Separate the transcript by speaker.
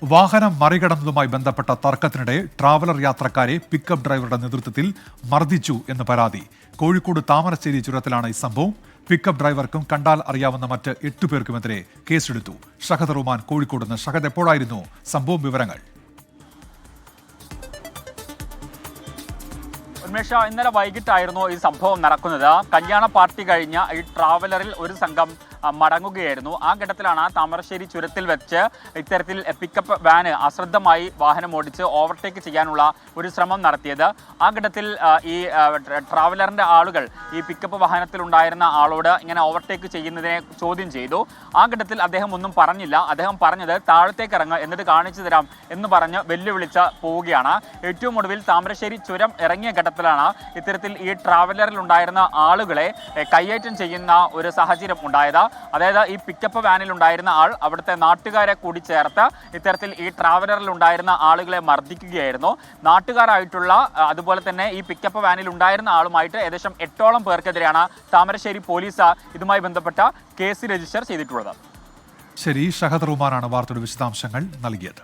Speaker 1: വാഹനം മറികടന്നതുമായി ബന്ധപ്പെട്ട തർക്കത്തിനിടെ ട്രാവലർ യാത്രക്കാരെ പിക്കപ്പ് ഡ്രൈവറുടെ നേതൃത്വത്തിൽ മർദ്ദിച്ചു എന്ന് പരാതി. കോഴിക്കോട് താമരശ്ശേരി ചുരത്തിലാണ് ഈ സംഭവം. പിക്കപ്പ് ഡ്രൈവർക്കും കണ്ടാൽ അറിയാവുന്ന മറ്റ് 8 പേർക്കുമെതിരെ കേസെടുത്തു. ഷഹദ് റുമാൻ കോഴിക്കോട് നിന്ന്. ഷഹദ്, എപ്പോഴായിരുന്നു സംഭവം? വിവരങ്ങൾ.
Speaker 2: ഉന്മേഷ, ഇന്നലെ വൈകിട്ടായിരുന്നു ഈ സംഭവം നടക്കുന്നത്. കല്യാണ പാർട്ടി കഴിഞ്ഞ ഈ ട്രാവലറിൽ ഒരു സംഘം മടങ്ങുകയായിരുന്നു. ആ ഘട്ടത്തിലാണ് താമരശ്ശേരി ചുരത്തിൽ വെച്ച് ഇത്തരത്തിൽ പിക്കപ്പ് വാന് അശ്രദ്ധമായി വാഹനം ഓടിച്ച് ഓവർടേക്ക് ചെയ്യാനുള്ള ഒരു ശ്രമം നടത്തിയത്. ആ ഘട്ടത്തിൽ ഈ ട്രാവലറിൻ്റെ ആളുകൾ ഈ പിക്കപ്പ് വാഹനത്തിലുണ്ടായിരുന്ന ആളോട് ഇങ്ങനെ ഓവർടേക്ക് ചെയ്യുന്നതിനെ ചോദ്യം ചെയ്തു. ആ ഘട്ടത്തിൽ അദ്ദേഹം ഒന്നും പറഞ്ഞില്ല. അദ്ദേഹം പറഞ്ഞത് താഴത്തേക്ക് ഇറങ്ങുക, എന്നിട്ട് കാണിച്ചു തരാം എന്ന് പറഞ്ഞ് വെല്ലുവിളിച്ച് പോവുകയാണ്. ഏറ്റവും ഒടുവിൽ താമരശ്ശേരി ചുരം ഇറങ്ങിയ ഘട്ടത്തിലാണ് ഇത്തരത്തിൽ ഈ ട്രാവലറിൽ ഉണ്ടായിരുന്ന ആളുകളെ കയ്യേറ്റം ചെയ്യുന്ന ഒരു സാഹചര്യം ഉണ്ടായത്. അതായത് ഈ പിക്കപ്പ് വാനിൽ ഉണ്ടായിരുന്ന ആൾ അവിടുത്തെ നാട്ടുകാരെ കൂടി ചേർത്ത് ഇത്തരത്തിൽ ഈ ട്രാവലറിൽ ഉണ്ടായിരുന്ന ആളുകളെ മർദ്ദിക്കുകയായിരുന്നു. നാട്ടുകാരായിട്ടുള്ള അതുപോലെ തന്നെ ഈ പിക്കപ്പ് വാനിൽ ഉണ്ടായിരുന്ന ആളുമായിട്ട് ഏകദേശം 8ഓളം പേർക്കെതിരെയാണ് താമരശ്ശേരി പോലീസ് ഇതുമായി ബന്ധപ്പെട്ട കേസ് രജിസ്റ്റർ ചെയ്തിട്ടുള്ളത്.
Speaker 1: ശരി, ഷഹദ് റുമാനാണ് വാർത്തയുടെ വിശദാംശങ്ങൾ നൽകിയത്.